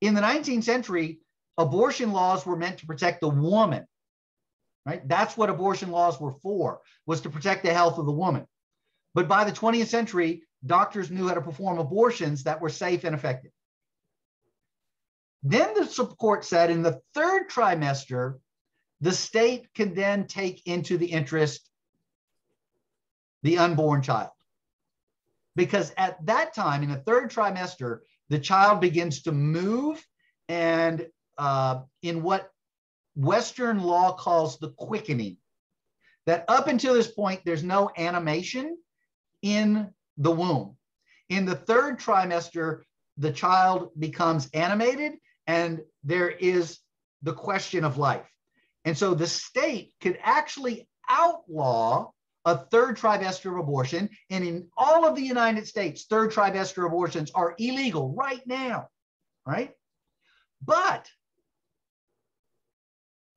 in the 19th century, abortion laws were meant to protect the woman, right? That's what abortion laws were for, was to protect the health of the woman. But by the 20th century, doctors knew how to perform abortions that were safe and effective. Then the Supreme Court said in the third trimester, the state can then take into the interest the unborn child. Because at that time, in the third trimester, the child begins to move and in what Western law calls the quickening, that up until this point, there's no animation in the womb. In the third trimester, the child becomes animated and there is the question of life. And so the state could actually outlaw a third trimester abortion. And in all of the United States, third trimester abortions are illegal right now, right? But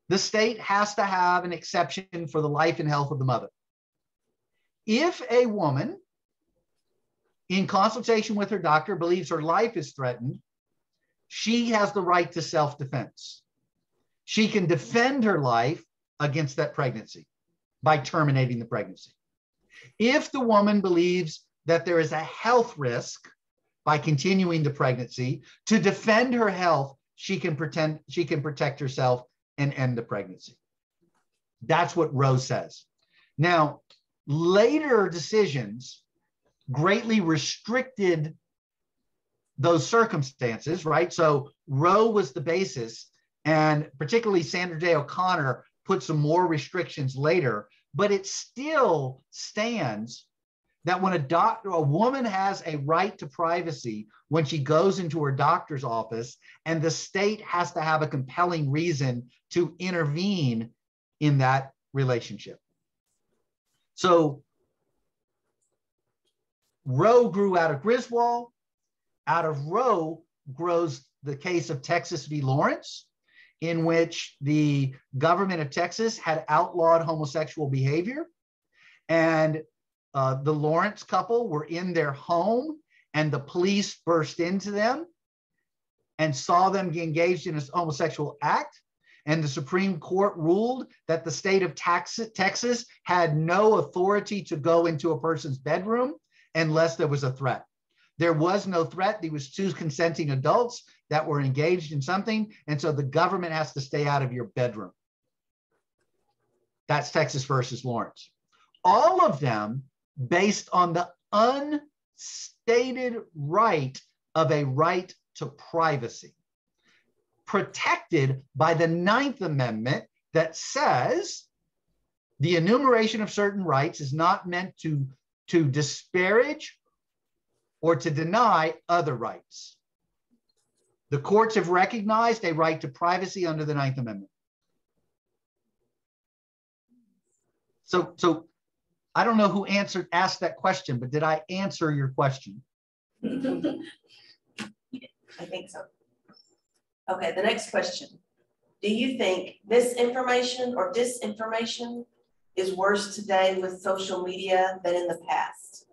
the state has to have an exception for the life and health of the mother. If a woman, in consultation with her doctor, believes her life is threatened, she has the right to self-defense. She can defend her life against that pregnancy by terminating the pregnancy. If the woman believes that there is a health risk by continuing the pregnancy, to defend her health, she can protect herself and end the pregnancy. That's what Roe says. Now, later decisions greatly restricted those circumstances, right? So Roe was the basis, and particularly Sandra Day O'Connor put some more restrictions later, but it still stands that when a woman has a right to privacy when she goes into her doctor's office, and the state has to have a compelling reason to intervene in that relationship. So Roe grew out of Griswold. Out of Roe grows the case of Texas v. Lawrence, in which the government of Texas had outlawed homosexual behavior. And the Lawrence couple were in their home, and the police burst into them and saw them engaged in a homosexual act. And the Supreme Court ruled that the state of Texas had no authority to go into a person's bedroom unless there was a threat. There was no threat. There was two consenting adults that were engaged in something. And so the government has to stay out of your bedroom. That's Texas versus Lawrence. All of them based on the unstated right of a right to privacy, protected by the 9th Amendment that says the enumeration of certain rights is not meant to disparage or to deny other rights. The courts have recognized a right to privacy under the 9th Amendment. So I don't know who asked that question, but did I answer your question? I think so. Okay, the next question. Do you think misinformation or disinformation is worse today with social media than in the past?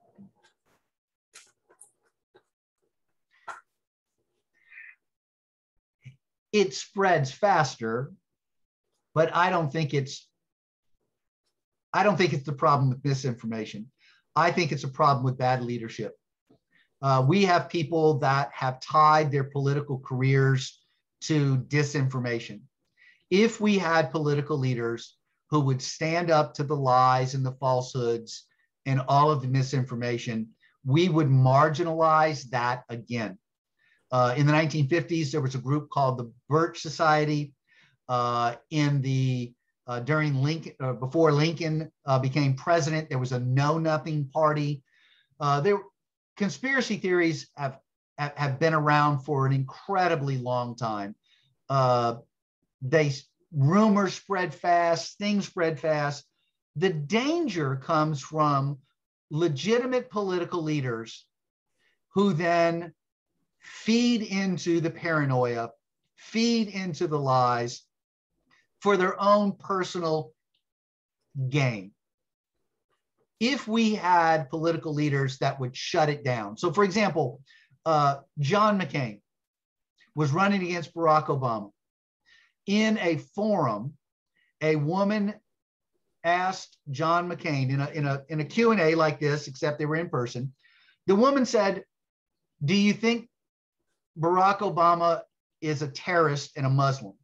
It spreads faster, but I don't think it's the problem with misinformation. I think it's a problem with bad leadership. We have people that have tied their political careers to disinformation. If we had political leaders who would stand up to the lies and the falsehoods and all of the misinformation, we would marginalize that again. In the 1950s, there was a group called the Birch Society. During Lincoln, before Lincoln became president, there was a Know Nothing Party. Conspiracy theories have been around for an incredibly long time. Rumors spread fast, things spread fast. The danger comes from legitimate political leaders who then feed into the paranoia, feed into the lies for their own personal gain. If we had political leaders that would shut it down. So for example, John McCain was running against Barack Obama. In a forum, a woman asked John McCain in a Q&A like this, except they were in person. The woman said, "Do you think Barack Obama is a terrorist and a Muslim?"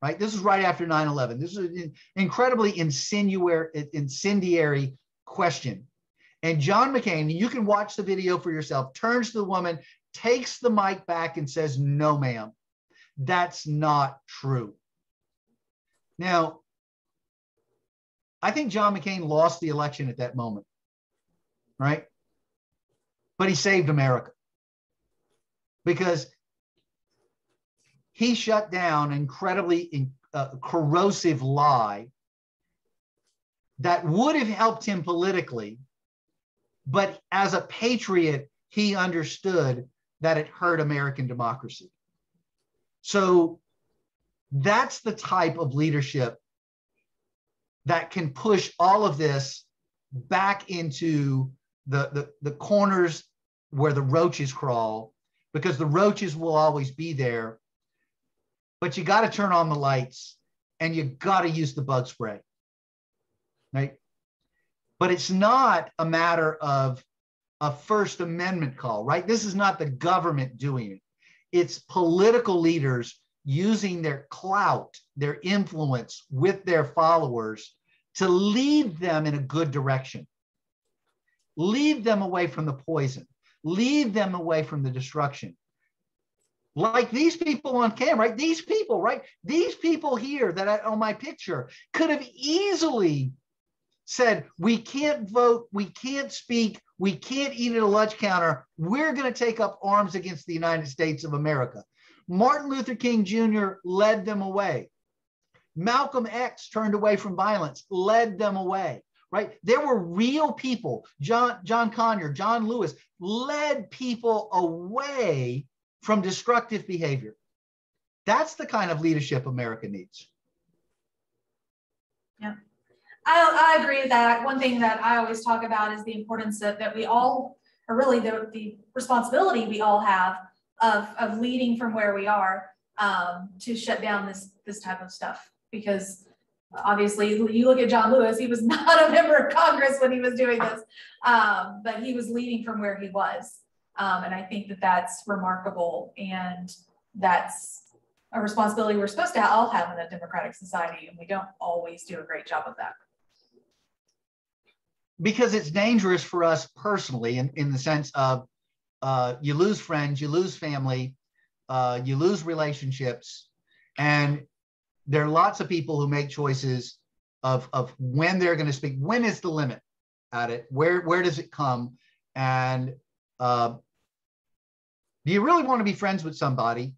Right? This is right after 9/11. This is an incredibly incendiary question. And John McCain, you can watch the video for yourself, turns to the woman, takes the mic back and says, "No, ma'am. That's not true. Now, I think John McCain lost the election at that moment, right? But he saved America because he shut down an incredibly corrosive lie that would have helped him politically, but as a patriot, he understood that it hurt American democracy. So that's the type of leadership that can push all of this back into the corners where the roaches crawl, because the roaches will always be there, but you got to turn on the lights and you got to use the bug spray, right? But it's not a matter of a First Amendment call, right? This is not the government doing it. It's political leaders using their clout, their influence with their followers to lead them in a good direction. Lead them away from the poison. Lead them away from the destruction. Like these people on camera, right? These people, right? These people here that on my picture could have easily said, we can't vote, we can't speak, we can't eat at a lunch counter. We're going to take up arms against the United States of America. Martin Luther King Jr. led them away. Malcolm X turned away from violence, led them away, right? There were real people. John Conyers, John Lewis led people away from destructive behavior. That's the kind of leadership America needs. Yeah, I agree with that. One thing that I always talk about is the importance that we all, or really the responsibility we all have of leading from where we are to shut down this type of stuff. Because obviously you look at John Lewis, he was not a member of Congress when he was doing this, but he was leading from where he was. And I think that that's remarkable, and that's a responsibility we're supposed to all have in a democratic society, and we don't always do a great job of that. Because it's dangerous for us personally in the sense of you lose friends, you lose family, you lose relationships, and there are lots of people who make choices of when they're going to speak. When is the limit at it? Where does it come? And do you really want to be friends with somebody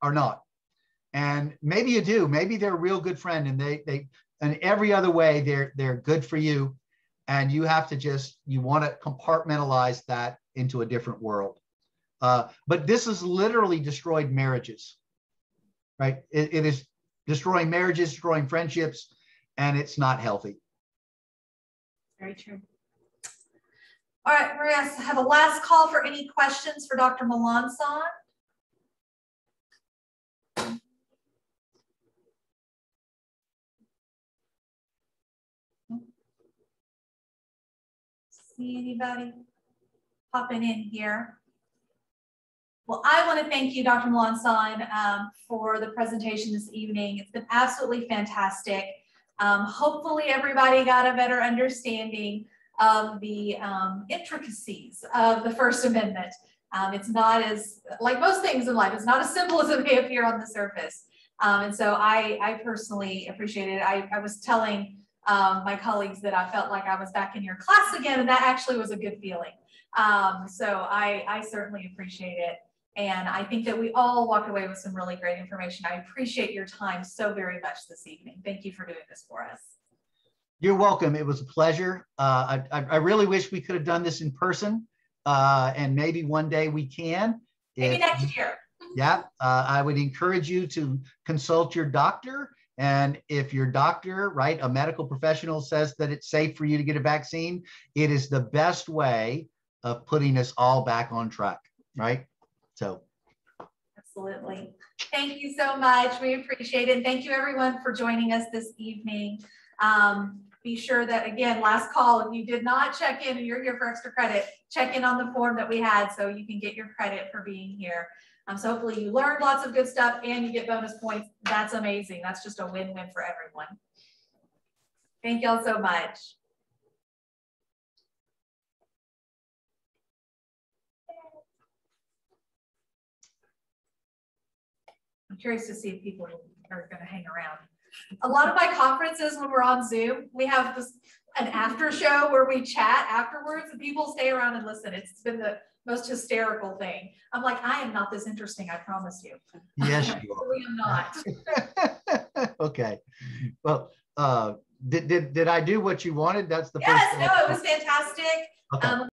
or not? And maybe you do. Maybe they're a real good friend, and they in every other way they're good for you, and you have to you want to compartmentalize that into a different world. But this has literally destroyed marriages, right? It is destroying marriages, destroying friendships, and it's not healthy. Very true. All right, we're going to have a last call for any questions for Dr. Melancon. See anybody popping in here? Well, I want to thank you, Dr. Melancon, for the presentation this evening. It's been absolutely fantastic. Hopefully everybody got a better understanding of the intricacies of the First Amendment. It's not as, like most things in life, it's not as simple as it may appear on the surface. And so I personally appreciate it. I was telling my colleagues that I felt like I was back in your class again, and that actually was a good feeling. So I certainly appreciate it. And I think that we all walked away with some really great information. I appreciate your time so very much this evening. Thank you for doing this for us. You're welcome. It was a pleasure. I really wish we could have done this in person, and maybe one day we can. Maybe next year. Yeah, I would encourage you to consult your doctor. And if your doctor, right, a medical professional says that it's safe for you to get a vaccine, it is the best way of putting us all back on track, right? So. Absolutely. Thank you so much. We appreciate it. And thank you everyone for joining us this evening. Be sure that, again, last call, if you did not check in and you're here for extra credit, check in on the form that we had so you can get your credit for being here. So hopefully you learned lots of good stuff and you get bonus points. That's amazing. That's just a win-win for everyone. Thank y'all so much. I'm curious to see if people are going to hang around. A lot of my conferences, when we're on Zoom, we have an after show where we chat afterwards and people stay around and listen. It's been the most hysterical thing. I'm like, I am not this interesting, I promise you. Yes, you are. Really am not. Okay. Well, did I do what you wanted? That's the yes, first. No, it was fantastic. Okay.